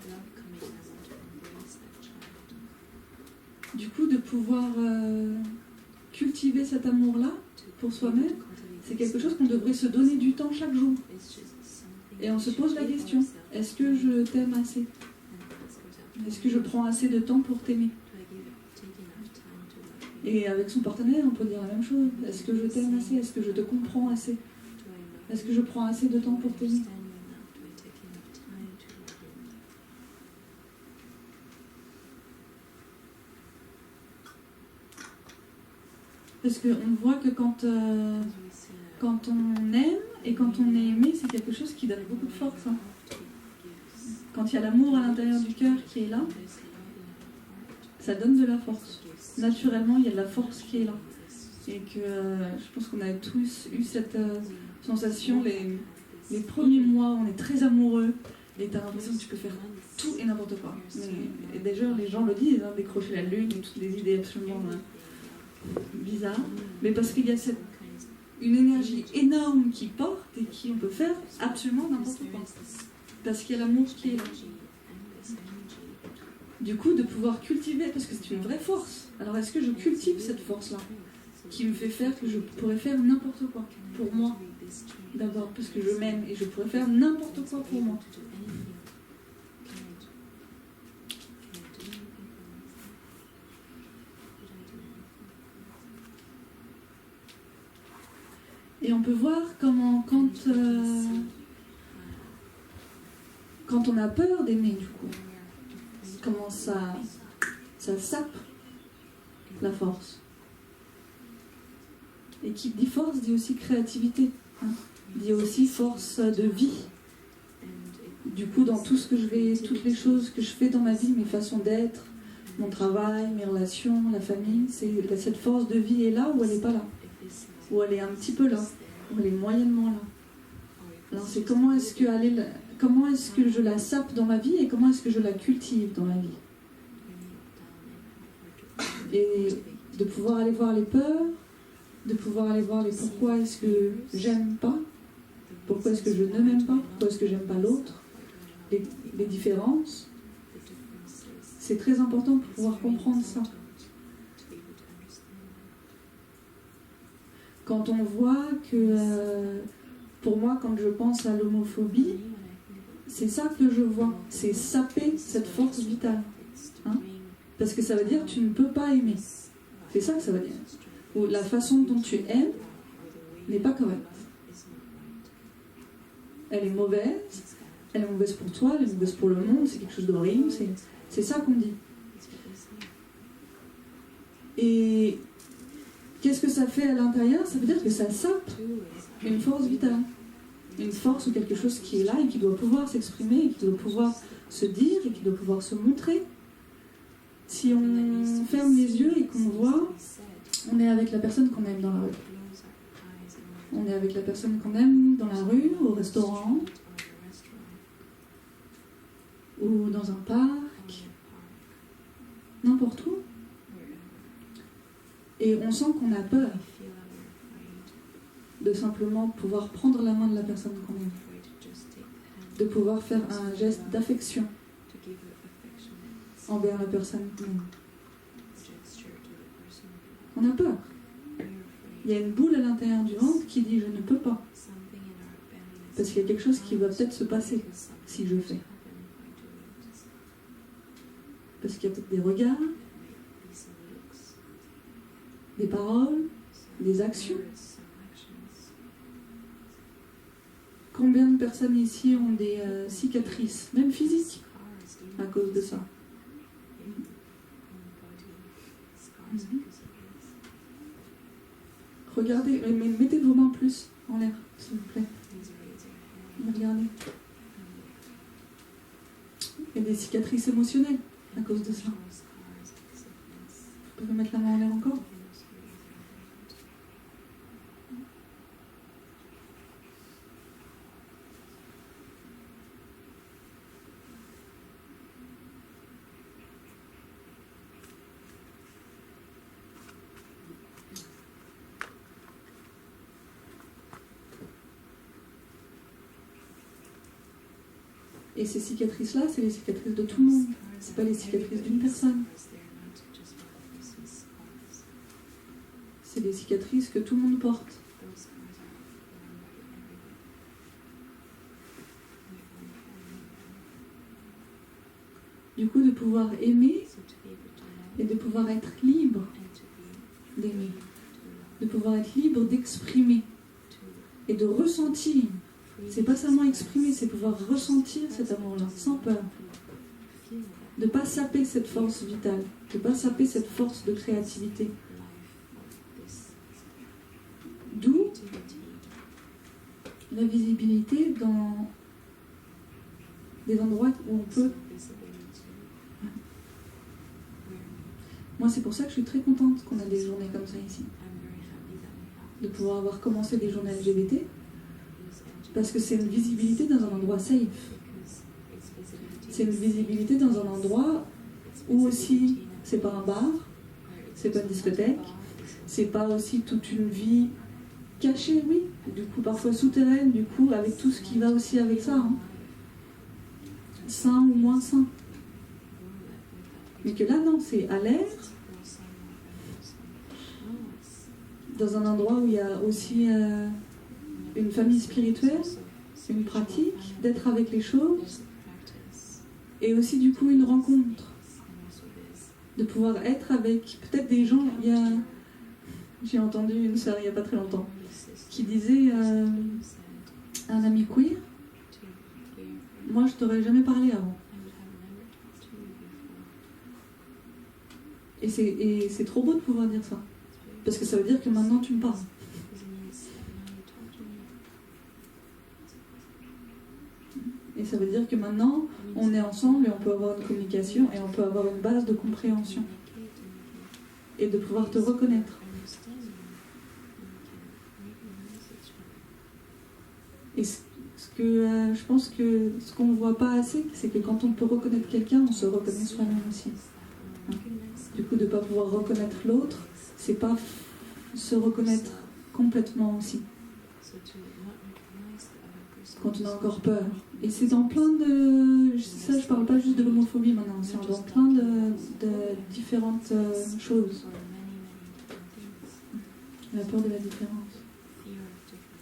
Du coup, de pouvoir cultiver cet amour-là pour soi-même, c'est quelque chose qu'on devrait se donner du temps chaque jour. Et on se pose la question, est-ce que je t'aime assez? Est-ce que je prends assez de temps pour t'aimer? Et avec son partenaire, on peut dire la même chose. Est-ce que je t'aime assez? Est-ce que je te comprends assez? Est-ce que je prends assez de temps pour t'aimer? Parce qu'on voit que quand on aime et quand on est aimé, c'est quelque chose qui donne beaucoup de force. Hein. Quand il y a l'amour à l'intérieur du cœur qui est là, ça donne de la force. Naturellement, il y a de la force qui est là. Et que je pense qu'on a tous eu cette sensation, les premiers mois, on est très amoureux, et tu as l'impression que tu peux faire tout et n'importe quoi. Et déjà, les gens le disent, hein, décrocher la lune, et toutes les idées absolument bizarres. Mais parce qu'il y a une énergie énorme qui porte et qui on peut faire absolument n'importe quoi. Parce qu'il y a l'amour qui est là. Du coup, de pouvoir cultiver, parce que c'est une vraie force. Alors, est-ce que je cultive cette force-là qui me fait faire que je pourrais faire n'importe quoi pour moi? D'abord, parce que je m'aime et je pourrais faire n'importe quoi pour moi. Et on peut voir comment, quand on a peur d'aimer, du coup, comment ça sape la force. Et qui dit force dit aussi créativité, hein, dit aussi force de vie. Du coup, dans tout ce que toutes les choses que je fais dans ma vie, mes façons d'être, mon travail, mes relations, la famille, cette force de vie est là ou elle n'est pas là, ou elle est un petit peu là, ou elle est moyennement là. Alors c'est comment est-ce que je la sape dans ma vie et comment est-ce que je la cultive dans ma vie. Et de pouvoir aller voir les peurs, de pouvoir aller voir les pourquoi est-ce que j'aime pas, pourquoi est-ce que je ne m'aime pas, pourquoi est-ce que j'aime pas l'autre, les différences. C'est très important pour pouvoir comprendre ça. Quand on voit que, pour moi, quand je pense à l'homophobie, c'est ça que je vois, c'est saper cette force vitale. Hein? Parce que ça veut dire que tu ne peux pas aimer. C'est ça que ça veut dire. Ou la façon dont tu aimes n'est pas correcte. Elle est mauvaise pour toi, elle est mauvaise pour le monde, c'est quelque chose d'horrible, c'est ça qu'on dit. Et qu'est-ce que ça fait à l'intérieur? Ça veut dire que ça sape une force vitale. Une force ou quelque chose qui est là et qui doit pouvoir s'exprimer, et qui doit pouvoir se dire, et qui doit pouvoir se montrer. Si on ferme les yeux et qu'on voit, on est avec la personne qu'on aime dans la rue. On est avec la personne qu'on aime dans la rue, au restaurant, ou dans un parc, n'importe où. Et on sent qu'on a peur de simplement pouvoir prendre la main de la personne qu'on aime, de pouvoir faire un geste d'affection envers la personne qu'on aime. On a peur. Il y a une boule à l'intérieur du ventre qui dit « je ne peux pas ». Parce qu'il y a quelque chose qui va peut-être se passer si je fais. Parce qu'il y a peut-être des regards, des paroles, des actions. Combien de personnes ici ont des cicatrices, même physiques, à cause de ça? Regardez, mettez vos mains plus en l'air, s'il vous plaît. Regardez. Il y a des cicatrices émotionnelles à cause de ça. Vous pouvez mettre la main en l'air encore? Et ces cicatrices-là, c'est les cicatrices de tout le monde. C'est pas les cicatrices d'une personne. des cicatrices que tout le monde porte. Du coup, de pouvoir aimer et de pouvoir être libre d'aimer, de pouvoir être libre d'exprimer et de ressentir. C'est pas seulement exprimer, c'est pouvoir ressentir cet amour-là, sans peur. De ne pas saper cette force vitale, de ne pas saper cette force de créativité. D'où la visibilité dans des endroits où on peut. Moi, c'est pour ça que je suis très contente qu'on a des journées comme ça ici. De pouvoir avoir commencé des journées LGBT, parce que c'est une visibilité dans un endroit safe. C'est une visibilité dans un endroit où aussi, c'est pas un bar, c'est pas une discothèque, c'est pas aussi toute une vie cachée, oui, du coup parfois souterraine, du coup avec tout ce qui va aussi avec ça, hein. Sain ou moins sain. Mais que là, non, c'est à l'air, dans un endroit où il y a aussi une famille spirituelle, une pratique, d'être avec les choses, et aussi du coup une rencontre, de pouvoir être avec peut-être des gens. J'ai entendu une sœur il n'y a pas très longtemps qui disait un ami queer, moi je t'aurais jamais parlé avant. Et c'est trop beau de pouvoir dire ça. Parce que ça veut dire que maintenant tu me parles. Et ça veut dire que maintenant on est ensemble et on peut avoir une communication et on peut avoir une base de compréhension. Et de pouvoir te reconnaître. Et je pense que ce qu'on ne voit pas assez, c'est que quand on peut reconnaître quelqu'un, on se reconnaît soi-même aussi. Du coup, de ne pas pouvoir reconnaître l'autre, c'est pas se reconnaître complètement aussi. Quand on a encore peur. Et c'est dans plein de... Ça, je parle pas juste de l'homophobie maintenant, c'est dans plein de différentes choses. La peur de la différence.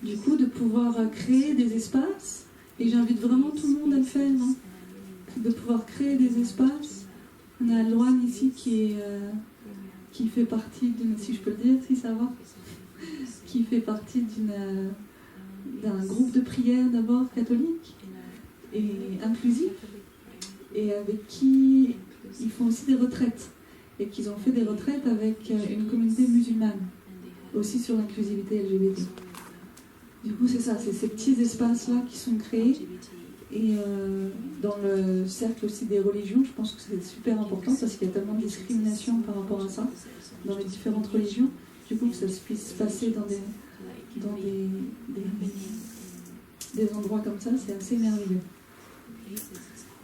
Du coup, de pouvoir créer des espaces, et j'invite vraiment tout le monde à le faire, hein, de pouvoir créer des espaces. On a Loane ici qui fait partie d'une, si je peux le dire, si ça va, qui fait partie d'un groupe de prière d'abord catholique et inclusif, et avec qui ils font aussi des retraites, et qu'ils ont fait des retraites avec une communauté musulmane, aussi sur l'inclusivité LGBT. Du coup, c'est ça, c'est ces petits espaces-là qui sont créés. Et dans le cercle aussi des religions, je pense que c'est super important parce qu'il y a tellement de discrimination par rapport à ça dans les différentes religions. Du coup, que ça puisse passer dans des endroits comme ça, c'est assez merveilleux.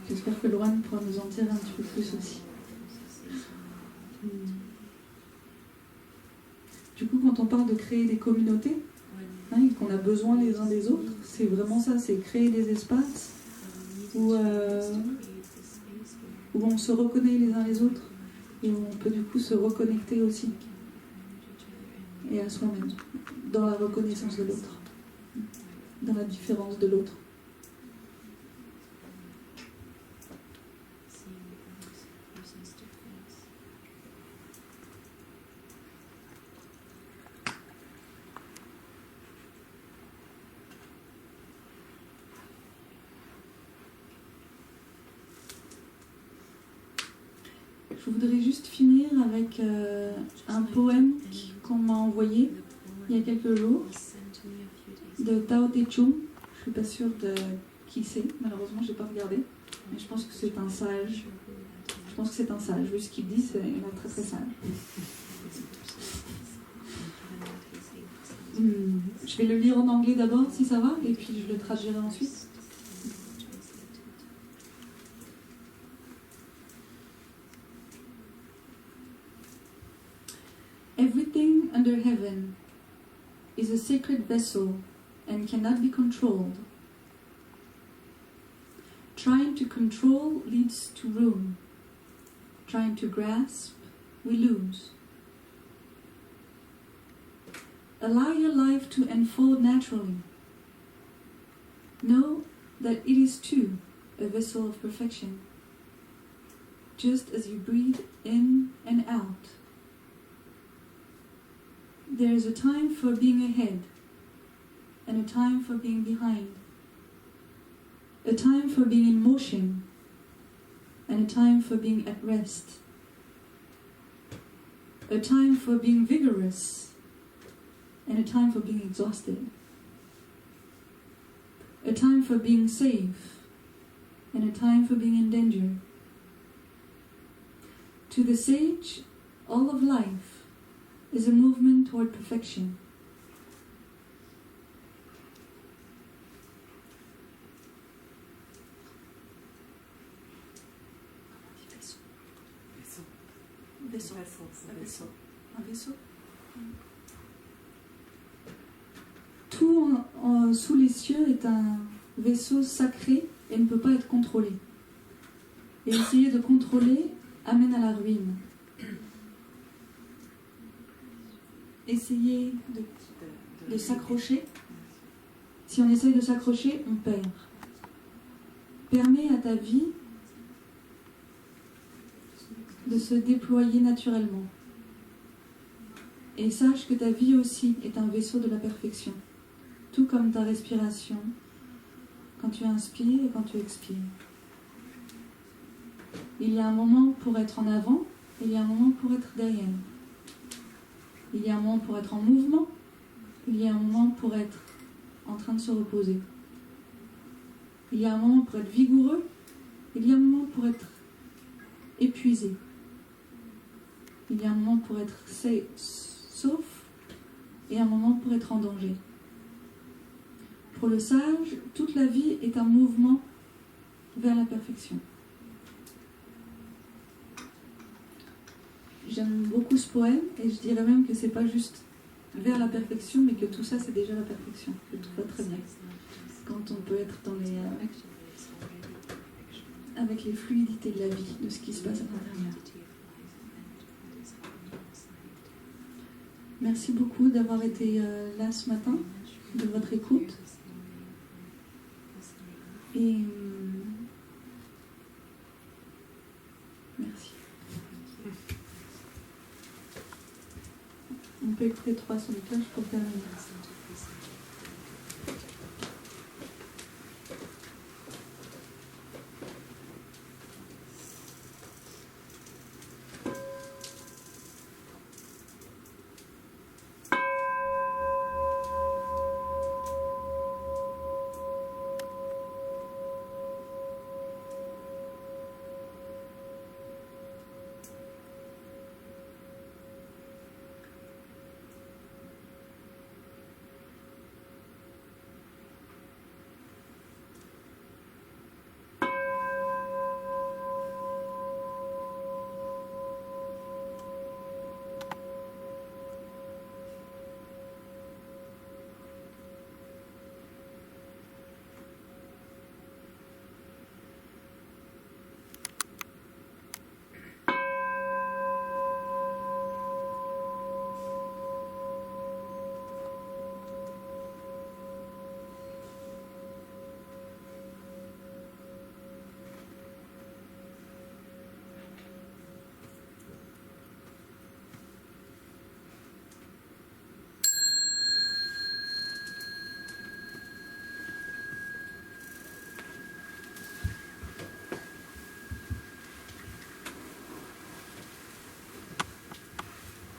J'espère que Loane pourra nous en dire un petit peu plus aussi. Du coup, quand on parle de créer des communautés, hein, et qu'on a besoin les uns des autres, c'est vraiment ça, c'est créer des espaces où on se reconnaît les uns les autres et où on peut du coup se reconnecter aussi et à soi-même dans la reconnaissance de l'autre, dans la différence de l'autre. Je voudrais juste finir avec un poème qu'on m'a envoyé il y a quelques jours de Tao Te Ching. Je suis pas sûre de qui c'est, malheureusement je n'ai pas regardé, mais je pense que c'est un sage. Je pense que c'est un sage, vu ce qu'il dit, c'est un très très sage. Je vais le lire en anglais d'abord si ça va, et puis je le traduirai ensuite. Everything under heaven is a sacred vessel and cannot be controlled. Trying to control leads to ruin. Trying to grasp, we lose. Allow your life to unfold naturally. Know that it is too a vessel of perfection, just as you breathe in and out. There is a time for being ahead and a time for being behind, a time for being in motion and a time for being at rest, a time for being vigorous and a time for being exhausted, a time for being safe and a time for being in danger. To the sage, all of life is a movement toward perfection. Un vaisseau. Tout sous les cieux est un vaisseau sacré et ne peut pas être contrôlé. Et essayer de contrôler amène à la ruine. Essayer de s'accrocher. Si on essaye de s'accrocher, on perd. Permets à ta vie de se déployer naturellement. Et sache que ta vie aussi est un vaisseau de la perfection. Tout comme ta respiration, quand tu inspires et quand tu expires. Il y a un moment pour être en avant, et il y a un moment pour être derrière. Il y a un moment pour être en mouvement, il y a un moment pour être en train de se reposer. Il y a un moment pour être vigoureux, il y a un moment pour être épuisé. Il y a un moment pour être sauf et un moment pour être en danger. Pour le sage, toute la vie est un mouvement vers la perfection. J'aime beaucoup ce poème et je dirais même que c'est pas juste vers la perfection, mais que tout ça c'est déjà la perfection, que tout va très bien. Quand on peut être dans avec les fluidités de la vie, de ce qui se passe à l'intérieur. Merci beaucoup d'avoir été là ce matin, de votre écoute. Et merci. On peut écouter 3 sons de cloche pour terminer.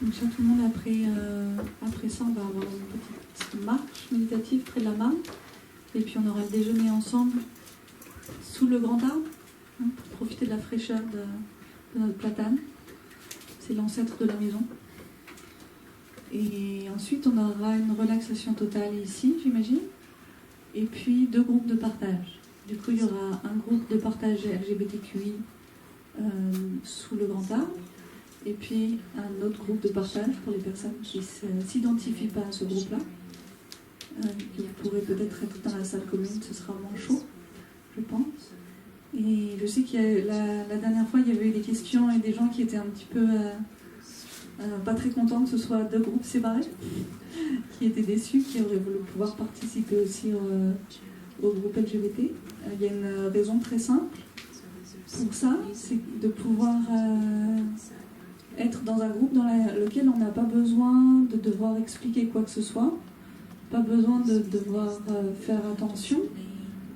Donc, tout le monde, après ça, on va avoir une petite marche méditative près de la mare. Et puis, on aura le déjeuner ensemble sous le grand arbre, pour profiter de la fraîcheur de notre platane. C'est l'ancêtre de la maison. Et ensuite, on aura une relaxation totale ici, j'imagine. Et puis, 2 groupes de partage. Du coup, il y aura un groupe de partage LGBTQI sous le grand arbre. Et puis un autre groupe de partage pour les personnes qui ne s'identifient pas à ce groupe-là, qui pourraient peut-être être dans la salle commune, ce sera moins chaud, je pense. Et je sais qu'il y a, la dernière fois, il y avait eu des questions et des gens qui étaient un petit peu pas très contents que ce soit 2 groupes séparés, qui étaient déçus, qui auraient voulu pouvoir participer aussi au groupe LGBT. Il y a une raison très simple pour ça, c'est de pouvoir être dans un groupe dans lequel on n'a pas besoin de devoir expliquer quoi que ce soit, pas besoin de devoir faire attention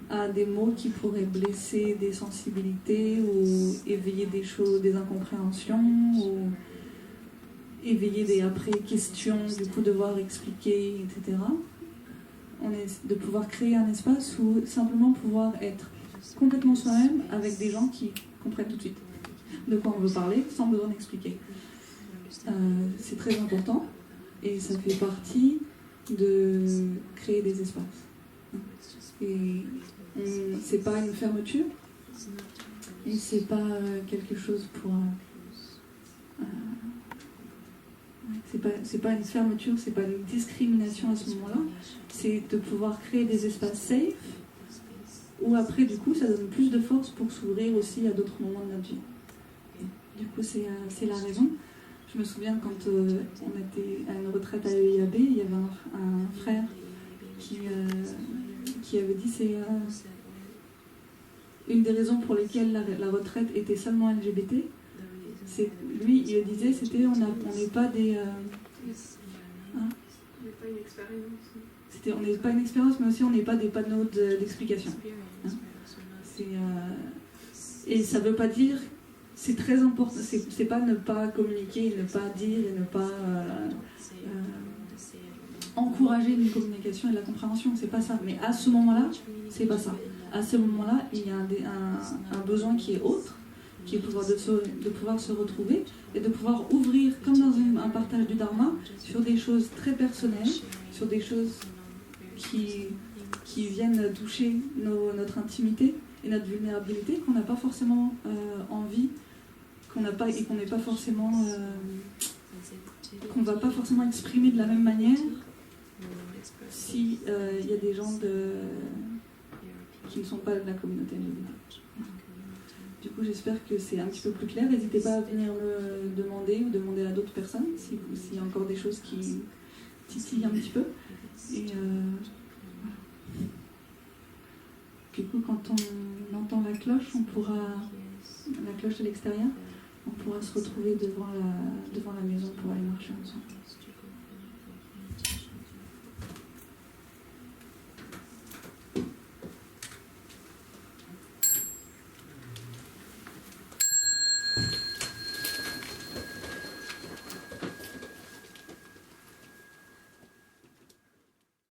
à des mots qui pourraient blesser des sensibilités ou éveiller des choses, des incompréhensions ou éveiller des après questions, du coup devoir expliquer, etc. De pouvoir créer un espace où simplement pouvoir être complètement soi-même avec des gens qui comprennent tout de suite de quoi on veut parler sans besoin d'expliquer. C'est très important et ça fait partie de créer des espaces. Et c'est pas une fermeture et c'est pas quelque chose pour c'est pas une fermeture, c'est pas une discrimination à ce moment-là, c'est de pouvoir créer des espaces safe où après du coup ça donne plus de force pour s'ouvrir aussi à d'autres moments de notre vie. Du coup c'est la raison. Je me souviens quand on était à une retraite à l'EIAB, il y avait un frère qui avait dit c'est une des raisons pour lesquelles la retraite était seulement LGBT. Lui, il le disait, c'était on n'est pas des... On n'est pas une expérience. On n'est pas une expérience, mais aussi on n'est pas des panneaux d'explication. Et ça ne veut pas dire... C'est très important, c'est pas ne pas communiquer, ne pas dire et ne pas encourager une communication et de la compréhension, c'est pas ça. Mais à ce moment-là, c'est pas ça. À ce moment-là, il y a un besoin qui est autre, qui est de pouvoir se retrouver et de pouvoir ouvrir, comme dans un partage du Dharma, sur des choses très personnelles, sur des choses qui viennent toucher notre intimité et notre vulnérabilité, qu'on n'a pas forcément envie, qu'on n'a pas et qu'on n'est pas forcément qu'on va pas forcément exprimer de la même manière si il y a des gens qui ne sont pas de la communauté LGBT. Du coup, j'espère que c'est un petit peu plus clair. N'hésitez pas à venir me demander ou demander à d'autres personnes s'il y a encore des choses qui titillent un petit peu. Et du coup, quand on entend la cloche, la cloche de l'extérieur, on pourra se retrouver devant la maison pour aller marcher ensemble.